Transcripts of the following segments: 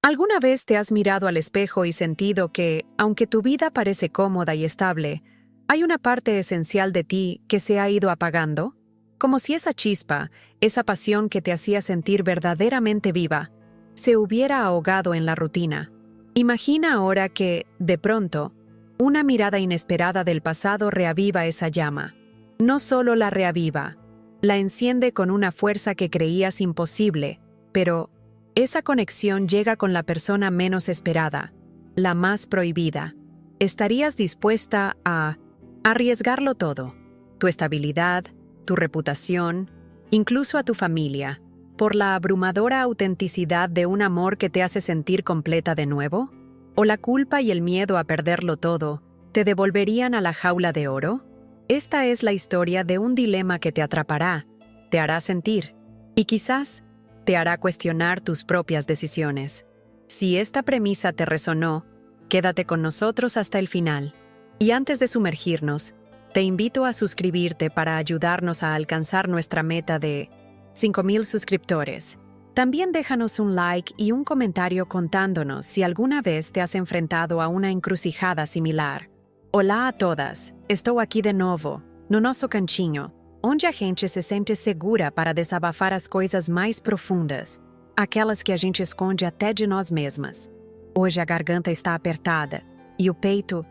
¿Alguna vez te has mirado al espejo y sentido que, aunque tu vida parece cómoda y estable, hay una parte esencial de ti que se ha ido apagando? Como si esa chispa, esa pasión que te hacía sentir verdaderamente viva, se hubiera ahogado en la rutina. Imagina ahora que, de pronto, una mirada inesperada del pasado reaviva esa llama. No solo la reaviva, la enciende con una fuerza que creías imposible, pero esa conexión llega con la persona menos esperada, la más prohibida. ¿Estarías dispuesta a arriesgarlo todo? Tu estabilidad, tu reputación, incluso a tu familia, por la abrumadora autenticidad de un amor que te hace sentir completa de nuevo? ¿O la culpa y el miedo a perderlo todo te devolverían a la jaula de oro? Esta es la historia de un dilema que te atrapará, te hará sentir, y quizás te hará cuestionar tus propias decisiones. Si esta premisa te resonó, quédate con nosotros hasta el final. Y antes de sumergirnos, te invito a suscribirte para ayudarnos a alcanzar nuestra meta de 5,000 suscriptores. También déjanos un like y un comentario contándonos si alguna vez te has enfrentado a una encrucijada similar. Olá a todas, estou aqui de novo, no nosso cantinho, onde a gente se sente segura para desabafar as coisas mais profundas, aquelas que a gente esconde até de nós mesmas. Hoje a garganta está apertada e o peito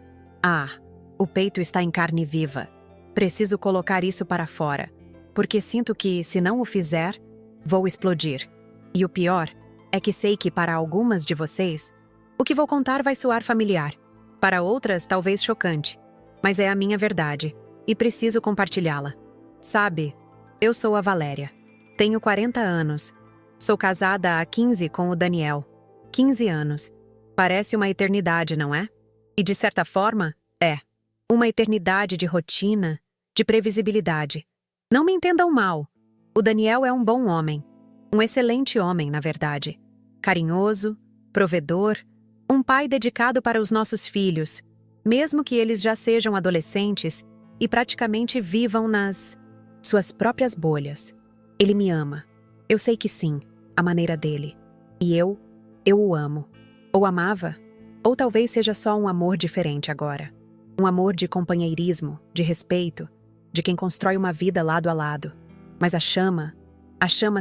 está em carne viva. Preciso colocar isso para fora, porque sinto que, se não o fizer, vou explodir. E o pior é que sei que para algumas de vocês, o que vou contar vai soar familiar. Para outras, talvez chocante, mas é a minha verdade e preciso compartilhá-la. Sabe, eu sou a Valéria. Tenho 40 anos. Sou casada há 15 com o Daniel. 15 anos. Parece uma eternidade, não é? E de certa forma, é. Uma eternidade de rotina, de previsibilidade. Não me entendam mal. O Daniel é um bom homem. Um excelente homem, na verdade. Carinhoso, provedor, um pai dedicado para os nossos filhos, mesmo que eles já sejam adolescentes e praticamente vivam nas suas próprias bolhas. Ele me ama. Eu sei que sim, a maneira dele. E eu o amo. Ou amava, ou talvez seja só um amor diferente agora. Um amor de companheirismo, de respeito, de quem constrói uma vida lado a lado. Mas a chama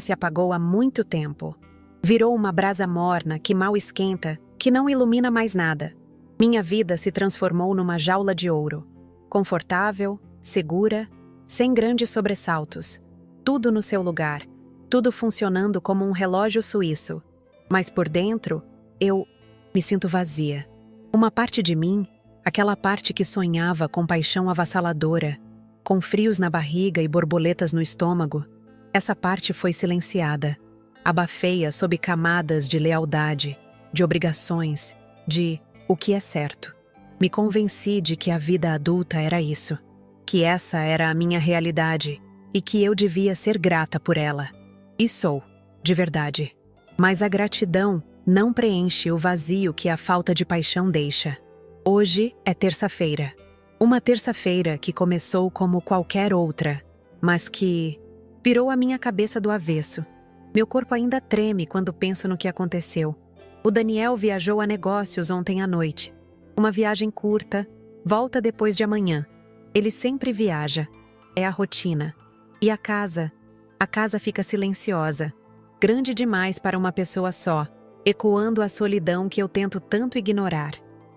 se apagou há muito tempo. Virou uma brasa morna que mal esquenta, que não ilumina mais nada. Minha vida se transformou numa jaula de ouro. Confortável, segura, sem grandes sobressaltos. Tudo no seu lugar, tudo funcionando como um relógio suíço. Mas por dentro, eu me sinto vazia. Uma parte de mim, aquela parte que sonhava com paixão avassaladora, com frios na barriga e borboletas no estômago, essa parte foi silenciada. Abafei-a sob camadas de lealdade, de obrigações, de o que é certo. Me convenci de que a vida adulta era isso, que essa era a minha realidade e que eu devia ser grata por ela. E sou, de verdade. Mas a gratidão não preenche o vazio que a falta de paixão deixa. Hoje é terça-feira. Uma terça-feira que começou como qualquer outra, mas que virou a minha cabeça do avesso. Meu corpo ainda treme quando penso no que aconteceu. O Daniel viajou a negócios ontem à noite. Uma viagem curta, volta depois de amanhã. Ele sempre viaja. É a rotina. E a casa fica silenciosa. Grande demais para uma pessoa só, ecoando a solidão que eu tento tanto ignorar.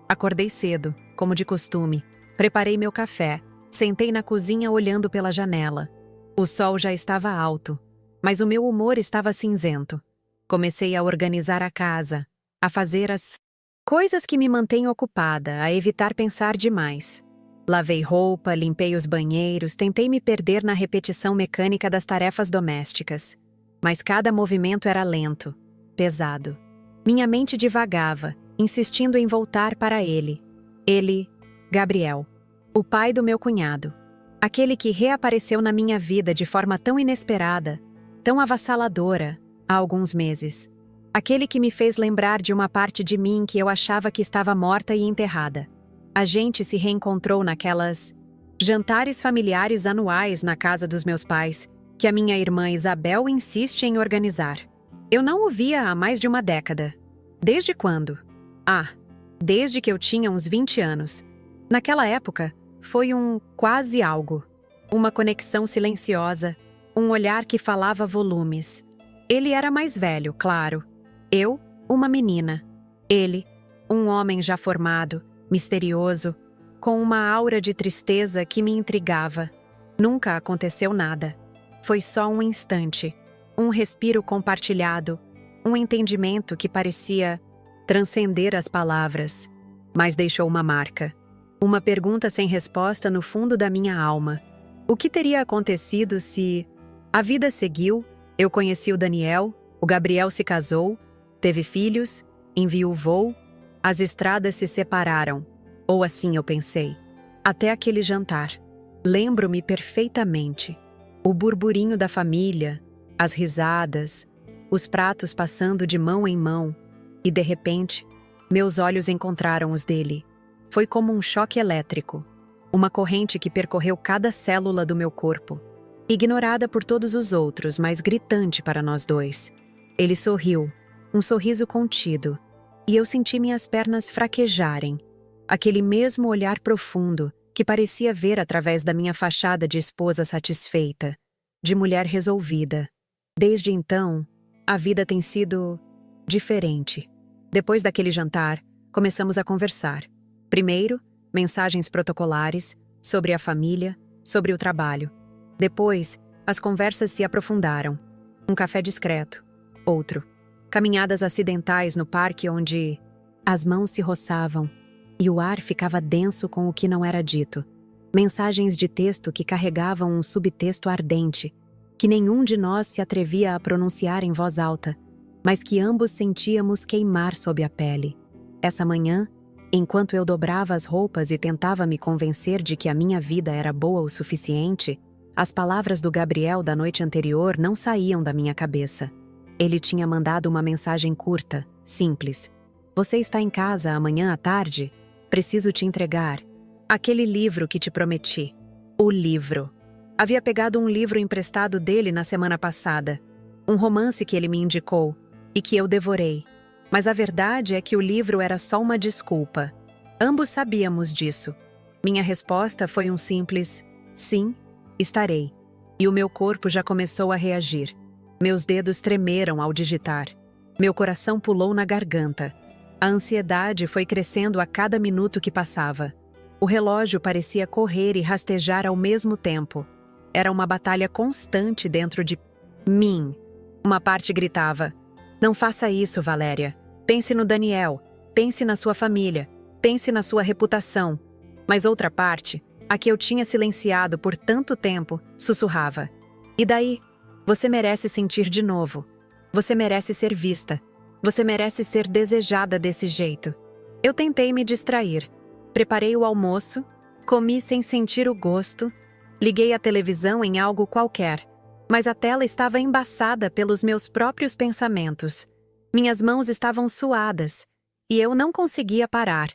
Acordei cedo, como de costume. Preparei meu café. Sentei na cozinha olhando pela janela. O sol já estava alto, mas o meu humor estava cinzento. Comecei a organizar a casa, a fazer as coisas que me mantêm ocupada, a evitar pensar demais. Lavei roupa, limpei os banheiros, tentei me perder na repetição mecânica das tarefas domésticas. Mas cada movimento era lento, pesado. Minha mente divagava, insistindo em voltar para ele. Ele, Gabriel, o pai do meu cunhado. Aquele que reapareceu na minha vida de forma tão inesperada, tão avassaladora, há alguns meses. Aquele que me fez lembrar de uma parte de mim que eu achava que estava morta e enterrada. A gente se reencontrou naquelas jantares familiares anuais na casa dos meus pais, que a minha irmã Isabel insiste em organizar. Eu não o via há mais de uma década. Desde quando? Ah, desde que eu tinha uns 20 anos. Naquela época, foi um quase algo. Uma conexão silenciosa, um olhar que falava volumes. Ele era mais velho, claro. Eu, uma menina. Ele, um homem já formado, misterioso, com uma aura de tristeza que me intrigava. Nunca aconteceu nada. Foi só um instante, um respiro compartilhado, um entendimento que parecia transcender as palavras, mas deixou uma marca. Uma pergunta sem resposta no fundo da minha alma. O que teria acontecido se a vida seguiu, eu conheci o Daniel, o Gabriel se casou, teve filhos, enviuvou, as estradas se separaram, ou assim eu pensei. Até aquele jantar. Lembro-me perfeitamente. O burburinho da família, as risadas, os pratos passando de mão em mão, e de repente, meus olhos encontraram os dele. Foi como um choque elétrico, uma corrente que percorreu cada célula do meu corpo, ignorada por todos os outros, mas gritante para nós dois. Ele sorriu, um sorriso contido, e eu senti minhas pernas fraquejarem. Aquele mesmo olhar profundo que parecia ver através da minha fachada de esposa satisfeita, de mulher resolvida. Desde então, a vida tem sido diferente. Depois daquele jantar, começamos a conversar. Primeiro, mensagens protocolares, sobre a família, sobre o trabalho. Depois, as conversas se aprofundaram. Um café discreto. Outro. Caminhadas acidentais no parque onde as mãos se roçavam e o ar ficava denso com o que não era dito. Mensagens de texto que carregavam um subtexto ardente, que nenhum de nós se atrevia a pronunciar em voz alta, mas que ambos sentíamos queimar sob a pele. Essa manhã, enquanto eu dobrava as roupas e tentava me convencer de que a minha vida era boa o suficiente, as palavras do Gabriel da noite anterior não saíam da minha cabeça. Ele tinha mandado uma mensagem curta, simples. Você está em casa amanhã à tarde? Preciso te entregar aquele livro que te prometi. O livro. Havia pegado um livro emprestado dele na semana passada. Um romance que ele me indicou e que eu devorei. Mas a verdade é que o livro era só uma desculpa. Ambos sabíamos disso. Minha resposta foi um simples sim, estarei. E o meu corpo já começou a reagir. Meus dedos tremeram ao digitar. Meu coração pulou na garganta. A ansiedade foi crescendo a cada minuto que passava. O relógio parecia correr e rastejar ao mesmo tempo. Era uma batalha constante dentro de mim. Uma parte gritava: não faça isso, Valéria. Pense no Daniel. Pense na sua família. Pense na sua reputação. Mas outra parte, a que eu tinha silenciado por tanto tempo, sussurrava: e daí? Você merece sentir de novo. Você merece ser vista. Você merece ser desejada desse jeito. Eu tentei me distrair. Preparei o almoço, comi sem sentir o gosto, liguei a televisão em algo qualquer, mas a tela estava embaçada pelos meus próprios pensamentos. Minhas mãos estavam suadas, e eu não conseguia parar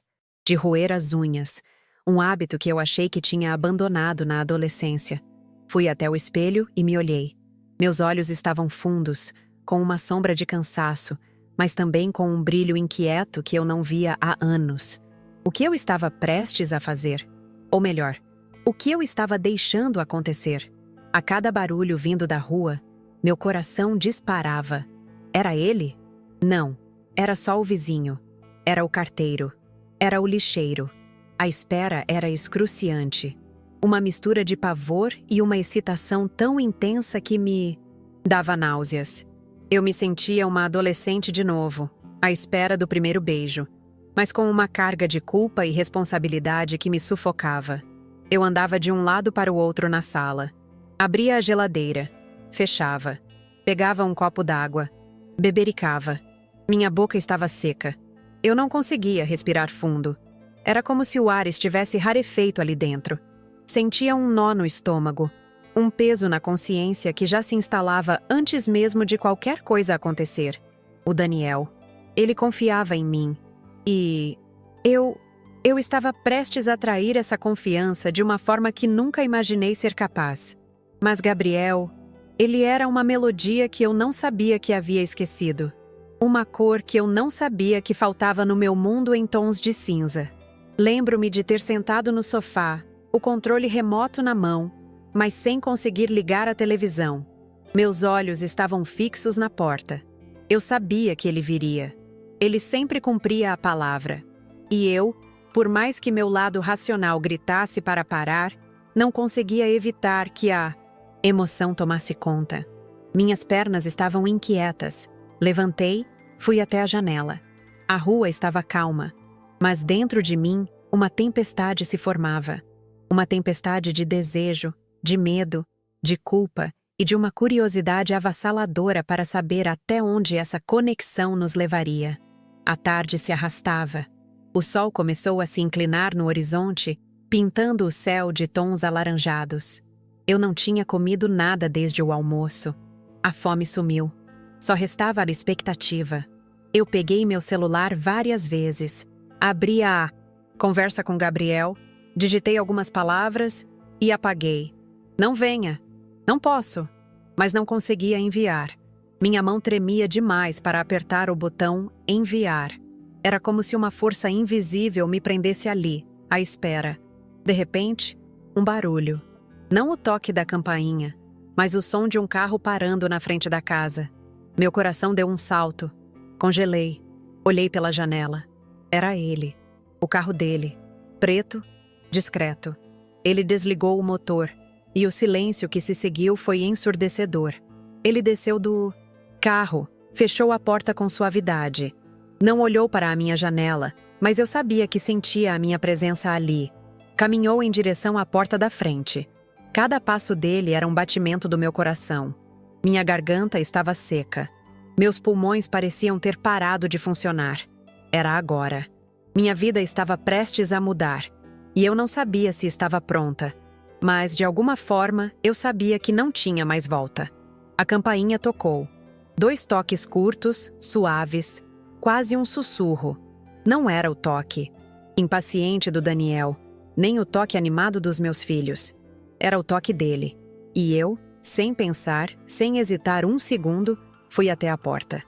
de roer as unhas, um hábito que eu achei que tinha abandonado na adolescência. Fui até o espelho e me olhei. Meus olhos estavam fundos, com uma sombra de cansaço, mas também com um brilho inquieto que eu não via há anos. O que eu estava prestes a fazer? Ou melhor, o que eu estava deixando acontecer? A cada barulho vindo da rua, meu coração disparava. Era ele? Não, era só o vizinho. Era o carteiro. Era o lixeiro. A espera era excruciante. Uma mistura de pavor e uma excitação tão intensa que me dava náuseas. Eu me sentia uma adolescente de novo, à espera do primeiro beijo, mas com uma carga de culpa e responsabilidade que me sufocava. Eu andava de um lado para o outro na sala. Abria a geladeira, fechava, pegava um copo d'água, bebericava. Minha boca estava seca. Eu não conseguia respirar fundo. Era como se o ar estivesse rarefeito ali dentro. Sentia um nó no estômago, um peso na consciência que já se instalava antes mesmo de qualquer coisa acontecer. O Daniel. Ele confiava em mim. E eu estava prestes a trair essa confiança de uma forma que nunca imaginei ser capaz. Mas Gabriel, ele era uma melodia que eu não sabia que havia esquecido. Uma cor que eu não sabia que faltava no meu mundo em tons de cinza. Lembro-me de ter sentado no sofá, o controle remoto na mão, mas sem conseguir ligar a televisão. Meus olhos estavam fixos na porta. Eu sabia que ele viria. Ele sempre cumpria a palavra. E eu, por mais que meu lado racional gritasse para parar, não conseguia evitar que a emoção tomasse conta. Minhas pernas estavam inquietas. Levantei, fui até a janela. A rua estava calma, mas dentro de mim uma tempestade se formava. Uma tempestade de desejo, de medo, de culpa e de uma curiosidade avassaladora para saber até onde essa conexão nos levaria. A tarde se arrastava. O sol começou a se inclinar no horizonte, pintando o céu de tons alaranjados. Eu não tinha comido nada desde o almoço. A fome sumiu. Só restava a expectativa. Eu peguei meu celular várias vezes. Abri a conversa com Gabriel, digitei algumas palavras e apaguei. Não venha. Não posso. Mas não conseguia enviar. Minha mão tremia demais para apertar o botão enviar. Era como se uma força invisível me prendesse ali, à espera. De repente, um barulho. Não o toque da campainha, mas o som de um carro parando na frente da casa. Meu coração deu um salto. Congelei. Olhei pela janela. Era ele. O carro dele. Preto, discreto. Ele desligou o motor, e o silêncio que se seguiu foi ensurdecedor. Ele desceu do carro, fechou a porta com suavidade. Não olhou para a minha janela, mas eu sabia que sentia a minha presença ali. Caminhou em direção à porta da frente. Cada passo dele era um batimento do meu coração. Minha garganta estava seca. Meus pulmões pareciam ter parado de funcionar. Era agora. Minha vida estava prestes a mudar. E eu não sabia se estava pronta. Mas, de alguma forma, eu sabia que não tinha mais volta. A campainha tocou. 2 toques curtos, suaves, quase um sussurro. Não era o toque impaciente do Daniel, nem o toque animado dos meus filhos. Era o toque dele. E eu, sem pensar, sem hesitar um segundo, fui até a porta.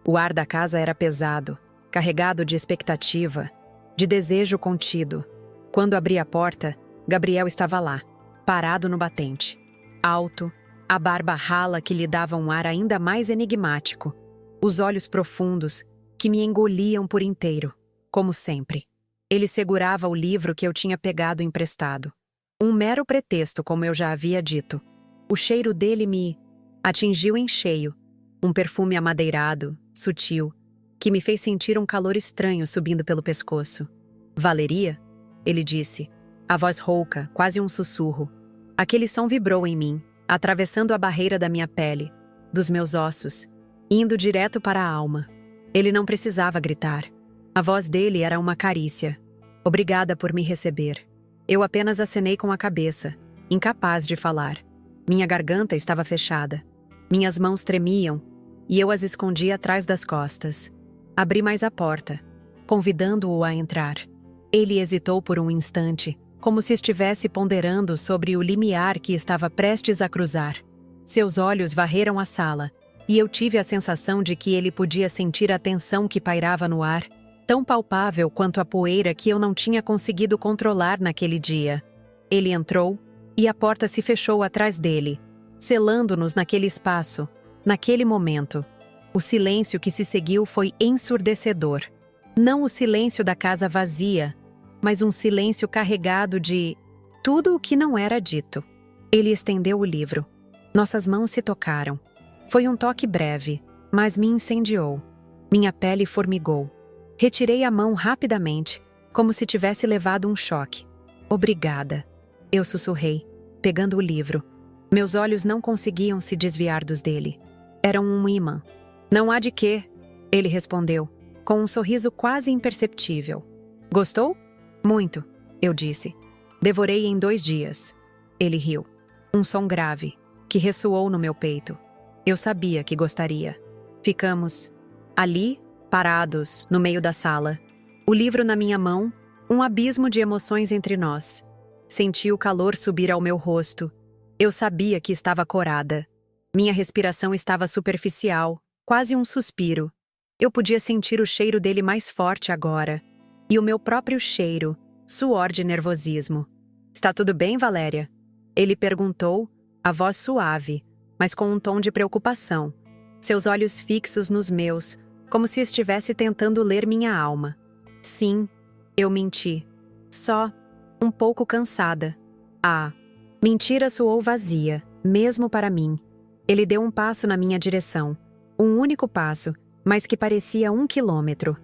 O ar da casa era pesado, carregado de expectativa, de desejo contido. Quando abri a porta, Gabriel estava lá, parado no batente. Alto, a barba rala que lhe dava um ar ainda mais enigmático. Os olhos profundos, que me engoliam por inteiro, como sempre. Ele segurava o livro que eu tinha pegado emprestado. Um mero pretexto, como eu já havia dito. O cheiro dele me atingiu em cheio. Um perfume amadeirado, sutil, que me fez sentir um calor estranho subindo pelo pescoço. Valeria? Ele disse, a voz rouca, quase um sussurro. Aquele som vibrou em mim, atravessando a barreira da minha pele, dos meus ossos, indo direto para a alma. Ele não precisava gritar. A voz dele era uma carícia. Obrigada por me receber. Eu apenas acenei com a cabeça, incapaz de falar. Minha garganta estava fechada. Minhas mãos tremiam, e eu as escondi atrás das costas. Abri mais a porta, convidando-o a entrar. Ele hesitou por um instante, como se estivesse ponderando sobre o limiar que estava prestes a cruzar. Seus olhos varreram a sala, e eu tive a sensação de que ele podia sentir a tensão que pairava no ar, tão palpável quanto a poeira que eu não tinha conseguido controlar naquele dia. Ele entrou, e a porta se fechou atrás dele, selando-nos naquele espaço, naquele momento. O silêncio que se seguiu foi ensurdecedor. Não o silêncio da casa vazia, mas um silêncio carregado de tudo o que não era dito. Ele estendeu o livro. Nossas mãos se tocaram. Foi um toque breve, mas me incendiou. Minha pele formigou. Retirei a mão rapidamente, como se tivesse levado um choque. Obrigada. Eu sussurrei, pegando o livro. Meus olhos não conseguiam se desviar dos dele. Eram um ímã. Não há de quê, ele respondeu, com um sorriso quase imperceptível. Gostou? Muito, eu disse. Devorei em 2 dias. Ele riu. Um som grave, que ressoou no meu peito. Eu sabia que gostaria. Ficamos ali, parados, no meio da sala. O livro na minha mão, um abismo de emoções entre nós. Senti o calor subir ao meu rosto. Eu sabia que estava corada. Minha respiração estava superficial, quase um suspiro. Eu podia sentir o cheiro dele mais forte agora. E o meu próprio cheiro, suor de nervosismo. Está tudo bem, Valéria? Ele perguntou, a voz suave, mas com um tom de preocupação. Seus olhos fixos nos meus, como se estivesse tentando ler minha alma. Sim, eu menti. Só um pouco cansada. A mentira soou vazia, mesmo para mim. Ele deu um passo na minha direção. Um único passo, mas que parecia 1 quilômetro.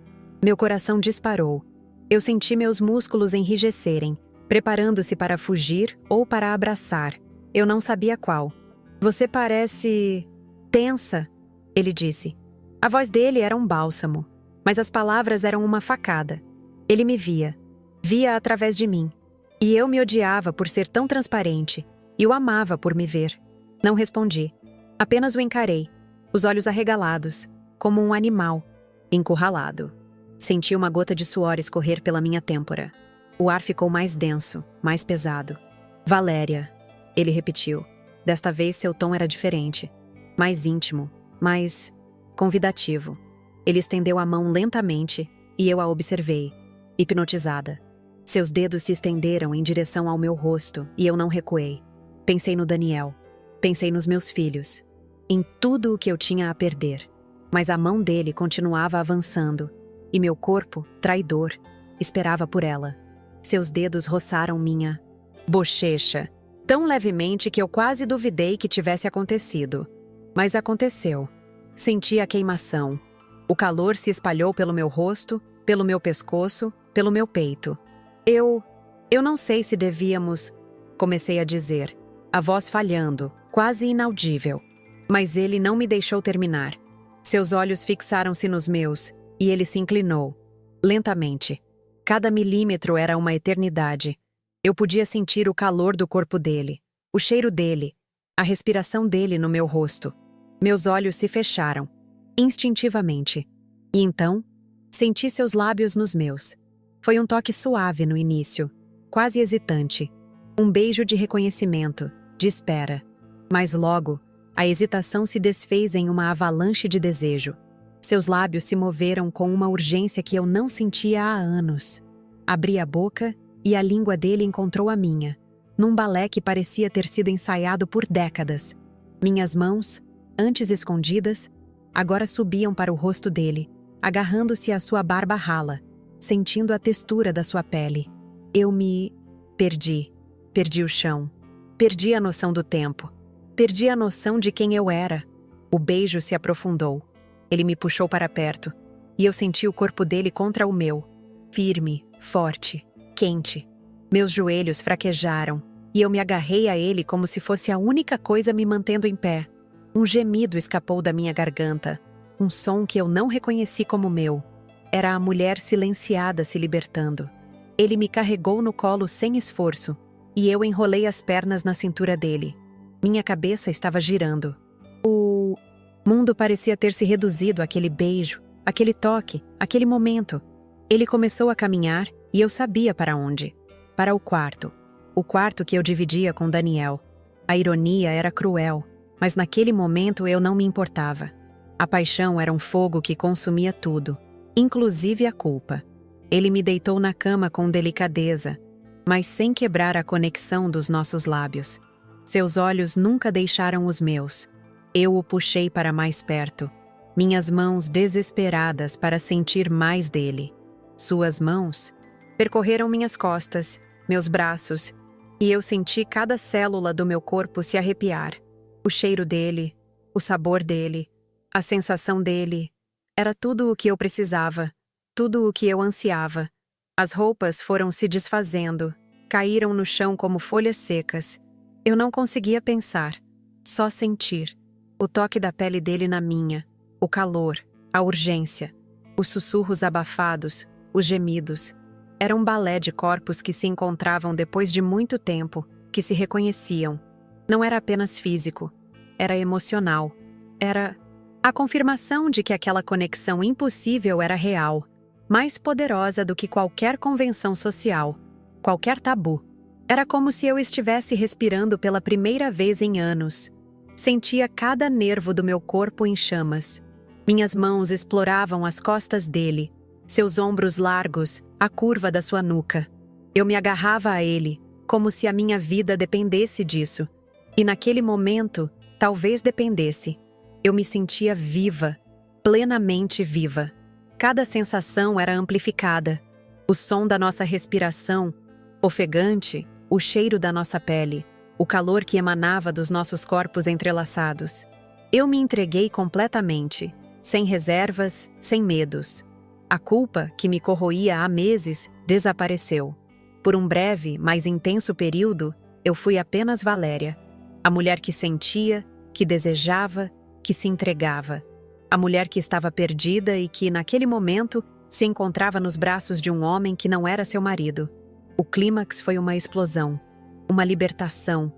Meu coração disparou. Eu senti meus músculos enrijecerem, preparando-se para fugir ou para abraçar. Eu não sabia qual. Você parece tensa, ele disse. A voz dele era um bálsamo, mas as palavras eram uma facada. Ele me via através de mim. E eu me odiava por ser tão transparente, e o amava por me ver. Não respondi. Apenas o encarei, os olhos arregalados, como um animal, encurralado. Senti uma gota de suor escorrer pela minha têmpora. O ar ficou mais denso, mais pesado. Valéria, ele repetiu. Desta vez seu tom era diferente. Mais íntimo, mais convidativo. Ele estendeu a mão lentamente e eu a observei, hipnotizada. Seus dedos se estenderam em direção ao meu rosto e eu não recuei. Pensei no Daniel. Pensei nos meus filhos. Em tudo o que eu tinha a perder. Mas a mão dele continuava avançando. E meu corpo, traidor, esperava por ela. Seus dedos roçaram minha bochecha, tão levemente que eu quase duvidei que tivesse acontecido. Mas aconteceu. Senti a queimação. O calor se espalhou pelo meu rosto, pelo meu pescoço, pelo meu peito. Eu não sei se devíamos... Comecei a dizer, a voz falhando, quase inaudível. Mas ele não me deixou terminar. Seus olhos fixaram-se nos meus, e ele se inclinou, lentamente. Cada milímetro era uma eternidade. Eu podia sentir o calor do corpo dele, o cheiro dele, a respiração dele no meu rosto. Meus olhos se fecharam, instintivamente. E então, senti seus lábios nos meus. Foi um toque suave no início, quase hesitante. Um beijo de reconhecimento, de espera. Mas logo, a hesitação se desfez em uma avalanche de desejo. Seus lábios se moveram com uma urgência que eu não sentia há anos. Abri a boca e a língua dele encontrou a minha, num balé que parecia ter sido ensaiado por décadas. Minhas mãos, antes escondidas, agora subiam para o rosto dele, agarrando-se à sua barba rala, sentindo a textura da sua pele. Eu me perdi. Perdi o chão. Perdi a noção do tempo. Perdi a noção de quem eu era. O beijo se aprofundou. Ele me puxou para perto, e eu senti o corpo dele contra o meu, firme, forte, quente. Meus joelhos fraquejaram, e eu me agarrei a ele como se fosse a única coisa me mantendo em pé. Um gemido escapou da minha garganta, um som que eu não reconheci como meu. Era a mulher silenciada se libertando. Ele me carregou no colo sem esforço, e eu enrolei as pernas na cintura dele. Minha cabeça estava girando. O mundo parecia ter se reduzido àquele beijo, aquele toque, aquele momento. Ele começou a caminhar e eu sabia para onde. Para o quarto. O quarto que eu dividia com Daniel. A ironia era cruel, mas naquele momento eu não me importava. A paixão era um fogo que consumia tudo, inclusive a culpa. Ele me deitou na cama com delicadeza, mas sem quebrar a conexão dos nossos lábios. Seus olhos nunca deixaram os meus. Eu o puxei para mais perto, minhas mãos desesperadas para sentir mais dele. Suas mãos percorreram minhas costas, meus braços, e eu senti cada célula do meu corpo se arrepiar. O cheiro dele, o sabor dele, a sensação dele, era tudo o que eu precisava, tudo o que eu ansiava. As roupas foram se desfazendo, caíram no chão como folhas secas. Eu não conseguia pensar, só sentir. O toque da pele dele na minha, o calor, a urgência, os sussurros abafados, os gemidos. Era um balé de corpos que se encontravam depois de muito tempo, que se reconheciam. Não era apenas físico, era emocional. Era a confirmação de que aquela conexão impossível era real, mais poderosa do que qualquer convenção social, qualquer tabu. Era como se eu estivesse respirando pela primeira vez em anos. Sentia cada nervo do meu corpo em chamas. Minhas mãos exploravam as costas dele, seus ombros largos, a curva da sua nuca. Eu me agarrava a ele, como se a minha vida dependesse disso. E naquele momento, talvez dependesse. Eu me sentia viva, plenamente viva. Cada sensação era amplificada. O som da nossa respiração, ofegante, o cheiro da nossa pele, o calor que emanava dos nossos corpos entrelaçados. Eu me entreguei completamente, sem reservas, sem medos. A culpa, que me corroía há meses, desapareceu. Por um breve, mas intenso período, eu fui apenas Valéria. A mulher que sentia, que desejava, que se entregava. A mulher que estava perdida e que, naquele momento, se encontrava nos braços de um homem que não era seu marido. O clímax foi uma explosão, uma libertação,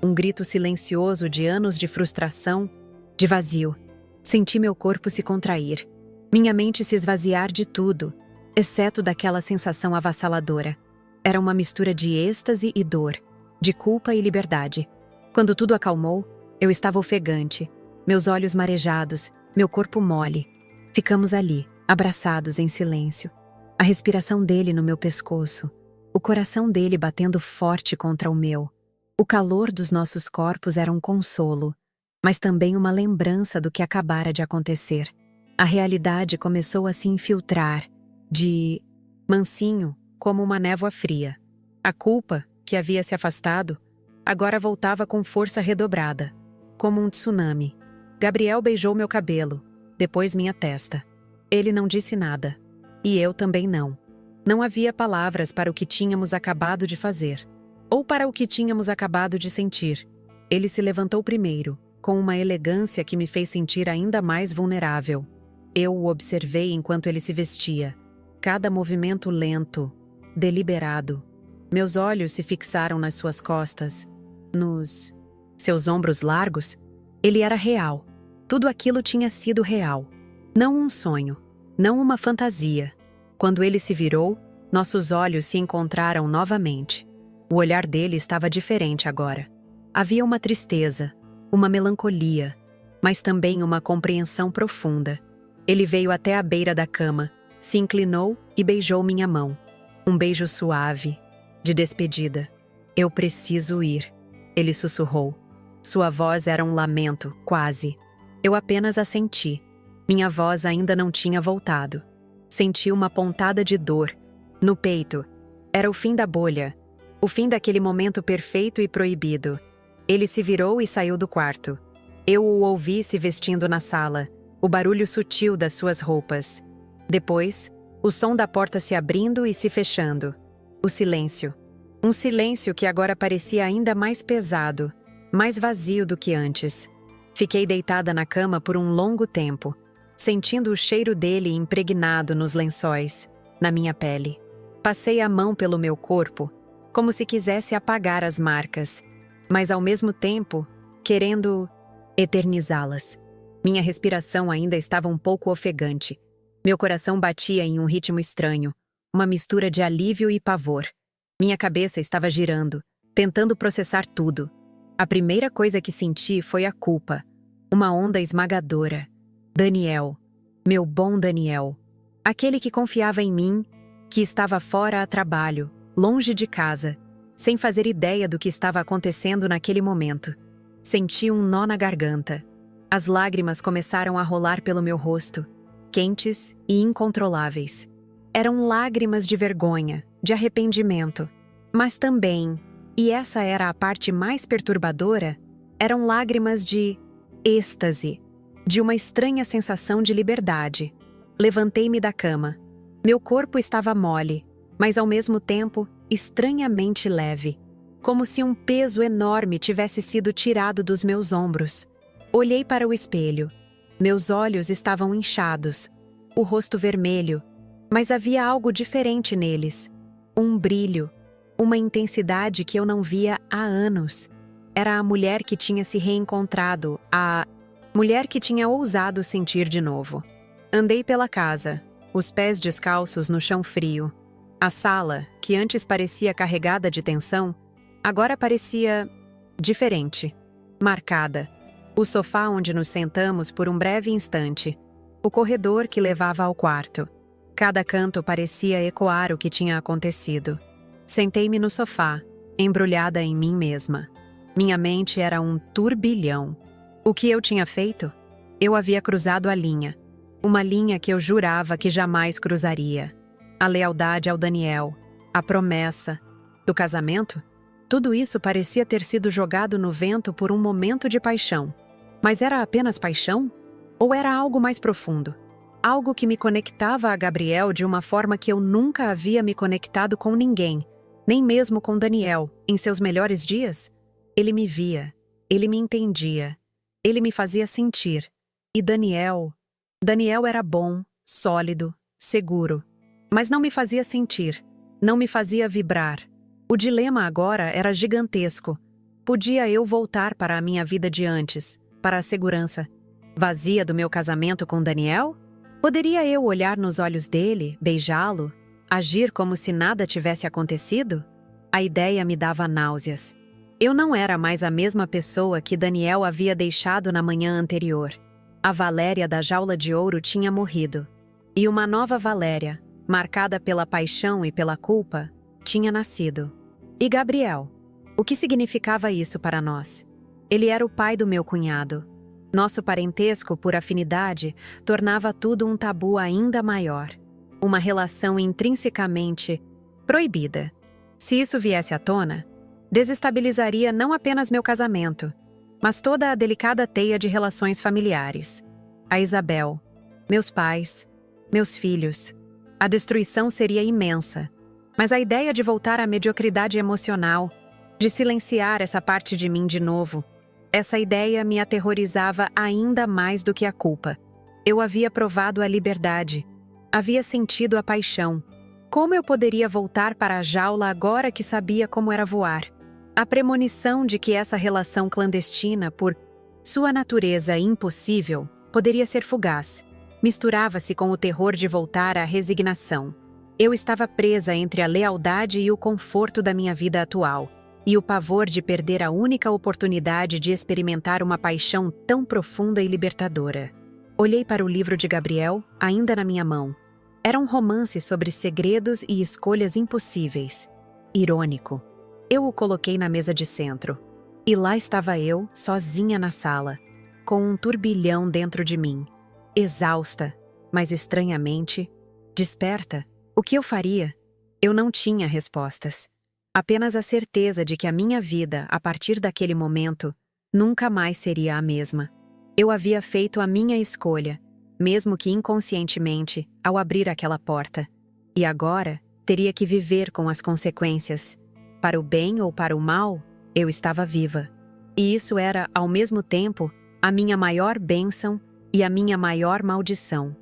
um grito silencioso de anos de frustração, de vazio. Senti meu corpo se contrair, minha mente se esvaziar de tudo, exceto daquela sensação avassaladora. Era uma mistura de êxtase e dor, de culpa e liberdade. Quando tudo acalmou, eu estava ofegante, meus olhos marejados, meu corpo mole. Ficamos ali, abraçados em silêncio. A respiração dele no meu pescoço, o coração dele batendo forte contra o meu. O calor dos nossos corpos era um consolo, mas também uma lembrança do que acabara de acontecer. A realidade começou a se infiltrar, de mansinho, como uma névoa fria. A culpa, que havia se afastado, agora voltava com força redobrada, como um tsunami. Gabriel beijou meu cabelo, depois minha testa. Ele não disse nada, e eu também não. Não havia palavras para o que tínhamos acabado de fazer, ou para o que tínhamos acabado de sentir. Ele se levantou primeiro, com uma elegância que me fez sentir ainda mais vulnerável. Eu o observei enquanto ele se vestia. Cada movimento lento, deliberado. Meus olhos se fixaram nas suas costas, nos seus ombros largos. Ele era real. Tudo aquilo tinha sido real. Não um sonho, não uma fantasia. Quando ele se virou, nossos olhos se encontraram novamente. O olhar dele estava diferente agora. Havia uma tristeza, uma melancolia, mas também uma compreensão profunda. Ele veio até a beira da cama, se inclinou e beijou minha mão. Um beijo suave, de despedida. Eu preciso ir, ele sussurrou. Sua voz era um lamento, quase. Eu apenas assenti. Minha voz ainda não tinha voltado. Senti uma pontada de dor. No peito. Era o fim da bolha. O fim daquele momento perfeito e proibido. Ele se virou e saiu do quarto. Eu o ouvi se vestindo na sala. O barulho sutil das suas roupas. Depois, o som da porta se abrindo e se fechando. O silêncio. Um silêncio que agora parecia ainda mais pesado, mais vazio do que antes. Fiquei deitada na cama por um longo tempo, sentindo o cheiro dele impregnado nos lençóis, na minha pele. Passei a mão pelo meu corpo, como se quisesse apagar as marcas, mas ao mesmo tempo, querendo eternizá-las. Minha respiração ainda estava um pouco ofegante. Meu coração batia em um ritmo estranho, uma mistura de alívio e pavor. Minha cabeça estava girando, tentando processar tudo. A primeira coisa que senti foi a culpa. Uma onda esmagadora. Daniel. Meu bom Daniel. Aquele que confiava em mim, que estava fora a trabalho, longe de casa, sem fazer ideia do que estava acontecendo naquele momento. Senti um nó na garganta. As lágrimas começaram a rolar pelo meu rosto, quentes e incontroláveis. Eram lágrimas de vergonha, de arrependimento, mas também, e essa era a parte mais perturbadora, eram lágrimas de êxtase, de uma estranha sensação de liberdade. Levantei-me da cama. Meu corpo estava mole, mas ao mesmo tempo estranhamente leve, como se um peso enorme tivesse sido tirado dos meus ombros. Olhei para o espelho. Meus olhos estavam inchados, o rosto vermelho, mas havia algo diferente neles. Um brilho, uma intensidade que eu não via há anos. Era a mulher que tinha se reencontrado, a mulher que tinha ousado sentir de novo. Andei pela casa, os pés descalços no chão frio. A sala, que antes parecia carregada de tensão, agora parecia diferente, marcada. O sofá onde nos sentamos por um breve instante. o corredor que levava ao quarto. Cada canto parecia ecoar o que tinha acontecido. Sentei-me no sofá, embrulhada em mim mesma. Minha mente era um turbilhão. O que eu tinha feito? Eu havia cruzado a linha. Uma linha que eu jurava que jamais cruzaria. A lealdade ao Daniel, a promessa do casamento? Tudo isso parecia ter sido jogado no vento por um momento de paixão. Mas era apenas paixão? Ou era algo mais profundo? Algo que me conectava a Gabriel de uma forma que eu nunca havia me conectado com ninguém, nem mesmo com Daniel, em seus melhores dias? Ele me via, ele me entendia, ele me fazia sentir. E Daniel era bom, sólido, seguro, mas não me fazia sentir, não me fazia vibrar. O dilema agora era gigantesco. Podia eu voltar para a minha vida de antes, para a segurança vazia do meu casamento com Daniel? Poderia eu olhar nos olhos dele, beijá-lo, agir como se nada tivesse acontecido? A ideia me dava náuseas. Eu não era mais a mesma pessoa que Daniel havia deixado na manhã anterior. A Valéria da jaula de ouro tinha morrido. E uma nova Valéria, marcada pela paixão e pela culpa, tinha nascido. E Gabriel? O que significava isso para nós? Ele era o pai do meu cunhado. Nosso parentesco, por afinidade, tornava tudo um tabu ainda maior. Uma relação intrinsecamente proibida. Se isso viesse à tona, desestabilizaria não apenas meu casamento, mas toda a delicada teia de relações familiares. A Isabel, meus pais, meus filhos. A destruição seria imensa. Mas a ideia de voltar à mediocridade emocional, de silenciar essa parte de mim de novo, essa ideia me aterrorizava ainda mais do que a culpa. Eu havia provado a liberdade, havia sentido a paixão. Como eu poderia voltar para a jaula agora que sabia como era voar? A premonição de que essa relação clandestina, por sua natureza impossível, poderia ser fugaz, misturava-se com o terror de voltar à resignação. Eu estava presa entre a lealdade e o conforto da minha vida atual, e o pavor de perder a única oportunidade de experimentar uma paixão tão profunda e libertadora. Olhei para o livro de Gabriel, ainda na minha mão. Era um romance sobre segredos e escolhas impossíveis. Irônico. Eu o coloquei na mesa de centro. E lá estava eu, sozinha na sala, com um turbilhão dentro de mim. Exausta, mas estranhamente, desperta. O que eu faria? Eu não tinha respostas. Apenas a certeza de que a minha vida, a partir daquele momento, nunca mais seria a mesma. Eu havia feito a minha escolha, mesmo que inconscientemente, ao abrir aquela porta. E agora, teria que viver com as consequências. Para o bem ou para o mal, eu estava viva. E isso era, ao mesmo tempo, a minha maior bênção e a minha maior maldição.